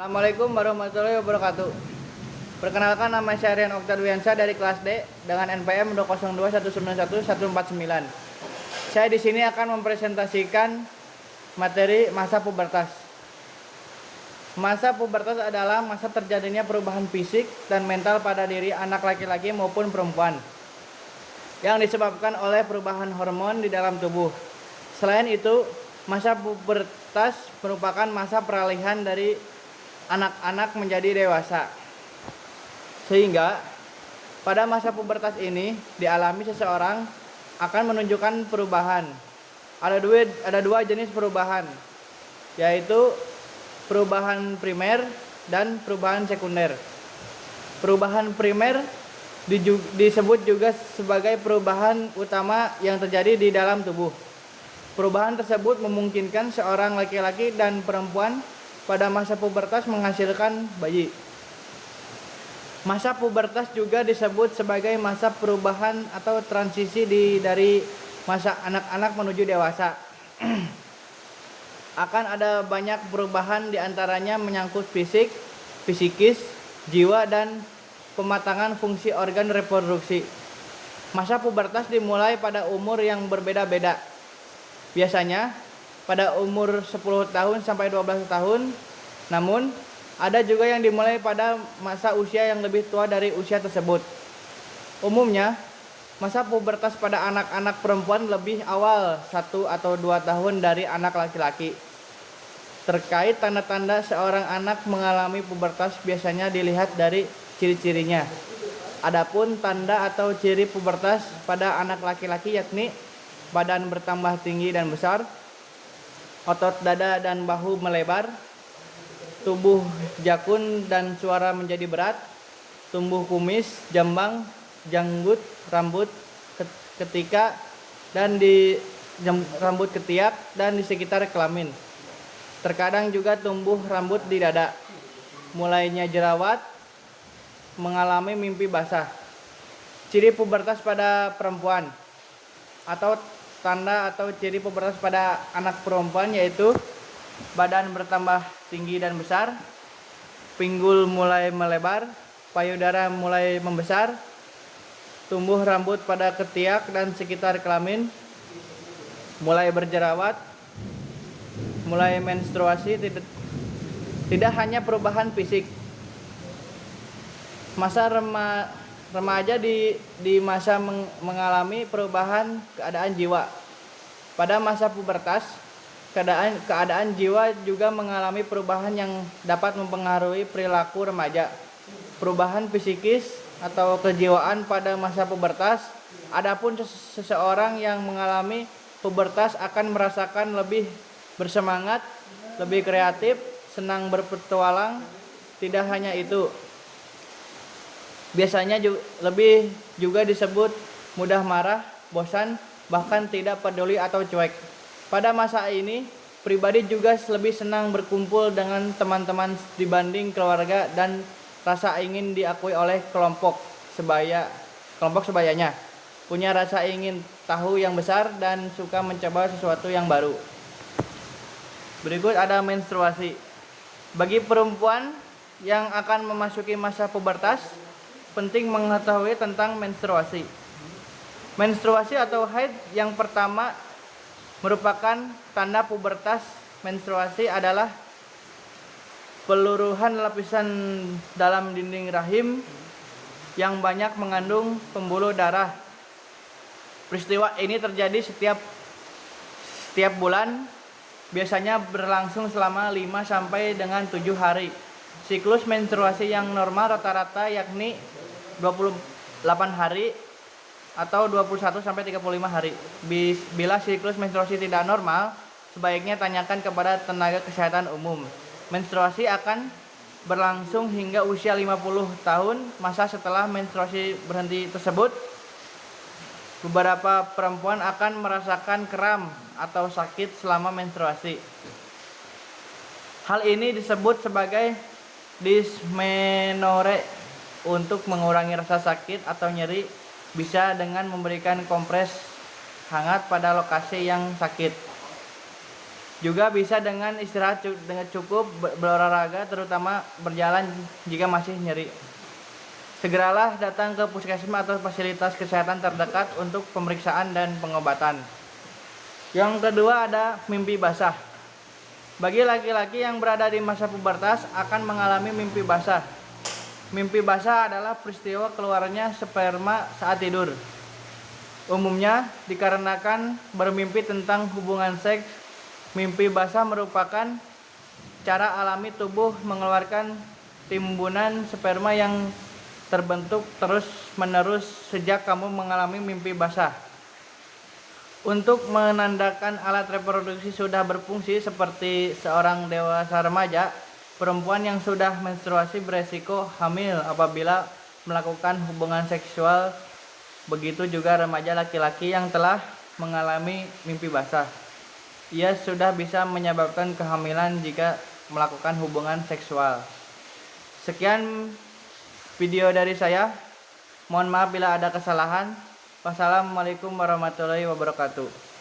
Assalamualaikum warahmatullahi wabarakatuh. Perkenalkan, nama saya Rian Oktadwiansyah dari kelas D dengan NPM 202191149. Saya di sini akan mempresentasikan materi masa pubertas. Masa pubertas adalah masa terjadinya perubahan fisik dan mental pada diri anak laki-laki maupun perempuan yang disebabkan oleh perubahan hormon di dalam tubuh. Selain itu, masa pubertas merupakan masa peralihan dari anak-anak menjadi dewasa. Sehingga pada masa pubertas ini dialami seseorang akan menunjukkan perubahan. Ada dua jenis perubahan, yaitu perubahan primer dan perubahan sekunder. Perubahan primer disebut juga sebagai perubahan utama yang terjadi di dalam tubuh. Perubahan tersebut memungkinkan seorang laki-laki dan perempuan pada masa pubertas menghasilkan bayi. Masa pubertas juga disebut sebagai masa perubahan atau transisi dari masa anak-anak menuju dewasa. Akan ada banyak perubahan, diantaranya menyangkut fisik, psikis, jiwa, dan pematangan fungsi organ reproduksi. Masa pubertas dimulai pada umur yang berbeda-beda. Biasanya pada umur 10 tahun sampai 12 tahun, namun ada juga yang dimulai pada masa usia yang lebih tua dari usia tersebut. Umumnya, masa pubertas pada anak-anak perempuan lebih awal 1 atau 2 tahun dari anak laki-laki. Terkait tanda-tanda seorang anak mengalami pubertas biasanya dilihat dari ciri-cirinya. Adapun tanda atau ciri pubertas pada anak laki-laki yakni badan bertambah tinggi dan besar, otot dada dan bahu melebar, tubuh jakun dan suara menjadi berat, tumbuh kumis, jambang, janggut, rambut ketiak dan di rambut ketiak dan di sekitar kelamin. Terkadang juga tumbuh rambut di dada. Mulainya jerawat, mengalami mimpi basah. Ciri pubertas pada perempuan atau tanda atau ciri pubertas pada anak perempuan yaitu badan bertambah tinggi dan besar, pinggul mulai melebar, payudara mulai membesar, tumbuh rambut pada ketiak dan sekitar kelamin, mulai berjerawat, mulai menstruasi. Tidak hanya perubahan fisik. Masa remaja di masa mengalami perubahan keadaan jiwa. Pada masa pubertas, keadaan jiwa juga mengalami perubahan yang dapat mempengaruhi perilaku remaja. Perubahan psikis atau kejiwaan pada masa pubertas. Adapun seseorang yang mengalami pubertas akan merasakan lebih bersemangat, lebih kreatif, senang berpetualang. Tidak hanya itu, biasanya juga disebut mudah marah, bosan, bahkan tidak peduli atau cuek. Pada masa ini, pribadi juga lebih senang berkumpul dengan teman-teman dibanding keluarga dan rasa ingin diakui oleh kelompok sebayanya. Punya rasa ingin tahu yang besar dan suka mencoba sesuatu yang baru. Berikut ada menstruasi. Bagi perempuan yang akan memasuki masa pubertas, penting mengetahui tentang menstruasi. Menstruasi atau haid yang pertama merupakan tanda pubertas. Menstruasi adalah peluruhan lapisan dalam dinding rahim yang banyak mengandung pembuluh darah. Peristiwa ini terjadi setiap bulan, biasanya berlangsung selama 5 sampai dengan 7 hari. Siklus menstruasi yang normal rata-rata yakni 28 hari atau 21 sampai 35 hari. Bila siklus menstruasi tidak normal, sebaiknya tanyakan kepada tenaga kesehatan umum. Menstruasi akan berlangsung hingga usia 50 tahun. Masa setelah menstruasi berhenti tersebut, beberapa perempuan akan merasakan kram atau sakit selama menstruasi. Hal ini disebut sebagai dysmenorrhea. Untuk mengurangi rasa sakit atau nyeri, bisa dengan memberikan kompres hangat pada lokasi yang sakit. Juga bisa dengan istirahat dengan cukup, berolahraga, terutama berjalan jika masih nyeri. Segeralah datang ke puskesmas atau fasilitas kesehatan terdekat untuk pemeriksaan dan pengobatan. Yang kedua ada mimpi basah. Bagi laki-laki yang berada di masa pubertas akan mengalami mimpi basah. Mimpi basah adalah peristiwa keluarnya sperma saat tidur. Umumnya dikarenakan bermimpi tentang hubungan seks. Mimpi basah merupakan cara alami tubuh mengeluarkan timbunan sperma yang terbentuk terus-menerus sejak kamu mengalami mimpi basah. Untuk menandakan alat reproduksi sudah berfungsi seperti seorang dewasa remaja, perempuan yang sudah menstruasi beresiko hamil apabila melakukan hubungan seksual. Begitu juga remaja laki-laki yang telah mengalami mimpi basah. Ia sudah bisa menyebabkan kehamilan jika melakukan hubungan seksual. Sekian video dari saya. Mohon maaf bila ada kesalahan. Wassalamualaikum warahmatullahi wabarakatuh.